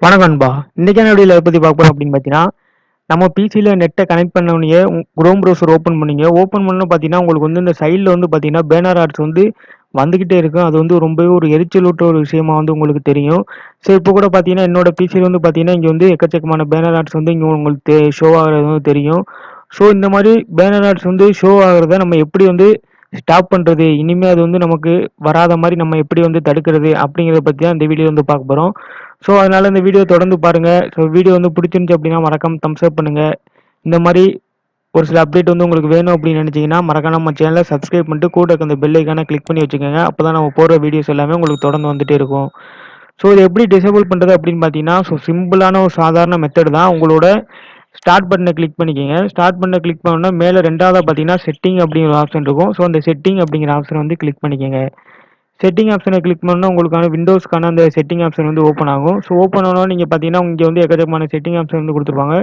வணக்கம் நண்பா. இன்னைக்கான வீடியோல எத பத்தி பார்க்க போறோம் அப்படின்னு பார்த்தீங்கன்னா, நம்ம பிசில நெட்ட கனெக்ட் பண்ண உடனே குரோம் ப்ரௌசர் ஓப்பன் பண்ணீங்க. ஓப்பன் பண்ணோன பார்த்தீங்கன்னா, உங்களுக்கு வந்து இந்த சைடுல வந்து பார்த்தீங்கன்னா, பேனர் ஆட்ஸ் வந்து வந்துகிட்டே இருக்கும். அது வந்து ரொம்பவே ஒரு எரிச்சலூட்டுற ஒரு விஷயமா வந்து உங்களுக்கு தெரியும். ஸோ இப்போ கூட பார்த்தீங்கன்னா, என்னோட பிசில வந்து பார்த்தீங்கன்னா, இங்க வந்து எக்கச்சக்கமான பேனர் ஆட்ஸ் வந்து இங்க உங்களுக்கு ஷோ ஆகுறது வந்து தெரியும். ஸோ இந்த மாரி பேனர் ஆட்ஸ் வந்து ஷோ ஆகுறத நம்ம எப்படி வந்து ஸ்டாப் பண்றது? இனிமே அது வந்து நமக்கு வராத மாரி நம்ம எப்படி வந்து தடுக்கிறது? அப்படிங்கிறத பத்தி தான் இந்த வீடியோ வந்து பார்க்க போறோம். ஸோ அதனால இந்த வீடியோ தொடர்ந்து பாருங்க. ஸோ வீடியோ வந்து பிடிச்சிருந்துச்சு அப்படின்னா மறக்காம தம்ஸ் அப் பண்ணுங்க. இந்த மாரி ஒரு சில அப்டேட் வந்து உங்களுக்கு வேணும் அப்படின்னு நினைச்சீங்கன்னா மறக்காம நம்ம சேனலை சப்ஸ்கிரைப் பண்ணிட்டு கூட இருக்க அந்த பெல் ஐக்கான கிளிக் பண்ணி வச்சுக்கோங்க. அப்பதான் நம்ம போடுற வீடியோஸ் எல்லாமே உங்களுக்கு தொடர்ந்து வந்துட்டே இருக்கும். ஸோ இதை எப்படி டிசேபிள் பண்றது அப்படின்னு பார்த்தீங்கன்னா, ஸோ சிம்பிளான ஒரு சாதாரண மெத்தட் தான். உங்களோட ஸ்டார்ட் பட்டனை கிளிக் பண்ணிக்கோங்க. ஸ்டார்ட் பட்டனை கிளிக் பண்ணோன்னா மேலே ரெண்டாவதா பார்த்தீங்கன்னா செட்டிங் அப்படிங்கிற ஆப்ஷன் இருக்கும். ஸோ அந்த செட்டிங் அப்படிங்கிற ஆப்ஷனை வந்து கிளிக் பண்ணிக்கோங்க. செட்டிங் ஆப்ஷனை கிளிக் பண்ணா உங்களுக்கான விண்டோஸ்க்கான அந்த செட்டிங் ஆப்ஷன் வந்து ஓப்பன் ஆகும். ஸோ ஓப்பன் ஆனோன நீங்க பார்த்தீங்கன்னா, இங்க வந்து எக்கச்சக்கமான செட்டிங் ஆப்ஷன் வந்து குடுத்துருப்பாங்க.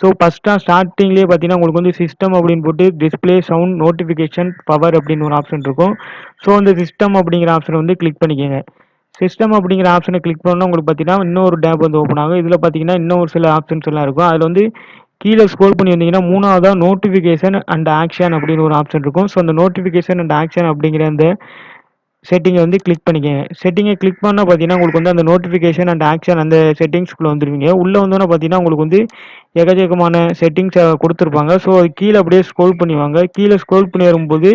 ஸோ ஃபர்ஸ்ட்டா ஸ்டார்ட்டிங்லேயே பார்த்தீங்கன்னா, உங்களுக்கு வந்து சிஸ்டம் அப்படின்னு போட்டு டிஸ்ப்ளே, சவுண்ட், நோட்டிஃபிகேஷன், பவர் அப்படின்னு ஒரு ஆப்ஷன் இருக்கும். ஸோ அந்த சிஸ்டம் அப்படிங்கிற ஆப்ஷனை வந்து கிளிக் பண்ணிக்கங்க. சிஸ்டம் அப்படிங்கிற ஆப்ஷனை கிளிக் பண்ணா உங்களுக்கு பார்த்தீங்கன்னா, இன்னொரு டேப் வந்து ஓப்பன் ஆகும். இதில பார்த்தீங்கன்னா, இன்னும் ஒரு சில ஆப்ஷன்ஸ் எல்லாம் இருக்கும். அதில வந்து கீழ ஸ்க்ரோல் பண்ணி வந்தீங்கன்னா, 3வதா நோட்டிஃபிகேஷன் அண்ட் ஆக்ஷன் அப்படின்னு ஒரு ஆப்ஷன் இருக்கும். ஸோ அந்த நோட்டிஃபிகேஷன் அண்ட் ஆக்ஷன் அப்படிங்கிற அந்த செட்டிங்கை வந்து கிளிக் பண்ணிக்கங்க. செட்டிங்கை கிளிக் பண்ணா பார்த்தீங்கன்னா, உங்களுக்கு வந்து அந்த நோட்டிஃபிகேஷன் அண்ட் ஆக்ஷன் அந்த செட்டிங்ஸ்குள்ள வந்துருவீங்க. உள்ள வந்தோனே பார்த்தீங்கன்னா, உங்களுக்கு வந்து எக்கச்சக்கமான செட்டிங்ஸ குடுத்துருப்பாங்க. ஸோ அது கீழ அப்படியே ஸ்க்ரோல் பண்ணி வாங்க. கீழ ஸ்க்ரோல் பண்ணி வரும்போது,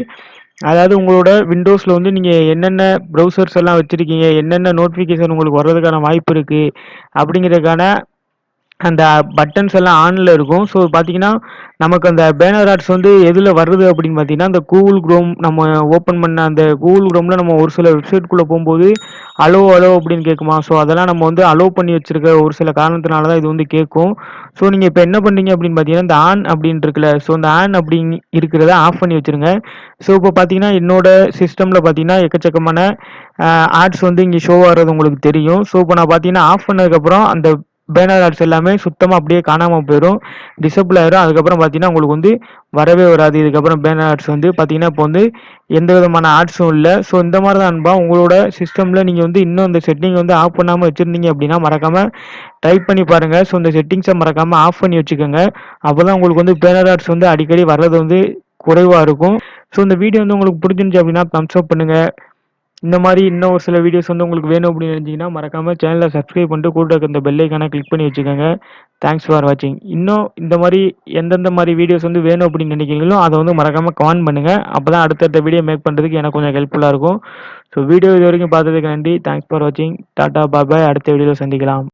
அதாவது உங்களோட விண்டோஸ்ல வந்து நீங்க என்னென்ன ப்ரௌசர்ஸ் எல்லாம் வச்சிருக்கீங்க, என்னென்ன நோட்டிஃபிகேஷன் உங்களுக்கு வர்றதுக்கான வாய்ப்பு இருக்கு, அப்படிங்கிறதுக்கான அந்த பட்டன்ஸ் எல்லாம் ஆன்ல இருக்கும். ஸோ பார்த்தீங்கன்னா, நமக்கு அந்த பேனர் ஆட்ஸ் வந்து எதுல வருது அப்படின்னு பார்த்தீங்கன்னா, அந்த கூகுள் குரோம் நம்ம ஓப்பன் பண்ண அந்த கூகுள் குரோம்ல நம்ம ஒரு சில வெப்சைட்குள்ள போம்போது, அலோ அலோ அப்படின்னு கேட்குமா? ஸோ அதெல்லாம் நம்ம வந்து அலோ பண்ணி வச்சிருக்க ஒரு சில காரணத்தினால தான் இது வந்து கேட்கும். ஸோ நீங்க இப்ப என்ன பண்றீங்க அப்படின்னு பார்த்தீங்கன்னா, இந்த ஆன் அப்படின்னு இருக்குல்ல, ஸோ இந்த ஆன் அப்படின்னு இருக்கிறத ஆஃப் பண்ணி வச்சுருங்க. ஸோ இப்போ பார்த்தீங்கன்னா, என்னோட சிஸ்டம்ல பார்த்தீங்கன்னா, எக்கச்சக்கமான ஆட்ஸ் வந்து இங்க ஷோ ஆகுறது உங்களுக்கு தெரியும். ஸோ இப்போ நான் பார்த்தீங்கன்னா, ஆஃப் பண்ணதுக்கப்புறம் அந்த பேனர் ஆட்ஸ் எல்லாமே சுத்தமா அப்படியே காணாம போயிரும். டிசேபிள் ஆயிரும். அதுக்கப்புறம் பார்த்தீங்கன்னா, உங்களுக்கு வந்து வரவே வராது. இதுக்கப்புறம் பேனர் ஆட்ஸ் வந்து பார்த்தீங்கன்னா, இப்போ வந்து எந்த விதமான ஆட்ஸும் இல்ல. ஸோ இந்த மாரி தான் நண்பா உங்களோட சிஸ்டம்ல நீங்க வந்து இன்னும் இந்த செட்டிங் வந்து ஆஃப் பண்ணாம வச்சிருந்தீங்க அப்படின்னா, மறக்காம ட்ரை பண்ணி பாருங்க. ஸோ இந்த செட்டிங்ஸ மறக்காம ஆஃப் பண்ணி வச்சுக்கோங்க. அப்பதான் உங்களுக்கு வந்து பேனர் ஆட்ஸ் வந்து அடிக்கடி வர்றது வந்து குறைவா இருக்கும். ஸோ இந்த வீடியோ வந்து உங்களுக்கு புடிச்சிருந்துச்சு அப்படின்னா, தம்ஸ் அப் பண்ணுங்க. இந்த மாரி இன்னும் ஒரு சில வீடியோஸ் வந்து உங்களுக்கு வேணும் அப்படின்னு நினைச்சீங்கன்னா, மறக்காம சேனல சப்ஸ்கிரைப் பண்ணிட்டு கூட இருக்க இந்த பெல் ஐகான கிளிக் பண்ணி வச்சுக்கோங்க. தேங்க்ஸ் ஃபார் வாட்சிங். இன்னும் இந்த மாரி எந்தெந்த மாரி வீடியோஸ் வந்து வேணும் அப்படின்னு நினைக்கிறீங்களோ, அத வந்து மறக்காம கமெண்ட் பண்ணுங்க. அப்பதான் அடுத்தடுத்த வீடியோ மேக் பண்றதுக்கு எனக்கு கொஞ்சம் ஹெல்ப்ஃபுல்லா இருக்கும். ஸோ வீடியோ இதுவரைக்கும் பார்த்ததுக்கு நன்றி. தேங்க்ஸ் ஃபார் வாட்சிங். டாடா பாய் பாய். அடுத்த வீடியோல சந்திக்கலாம்.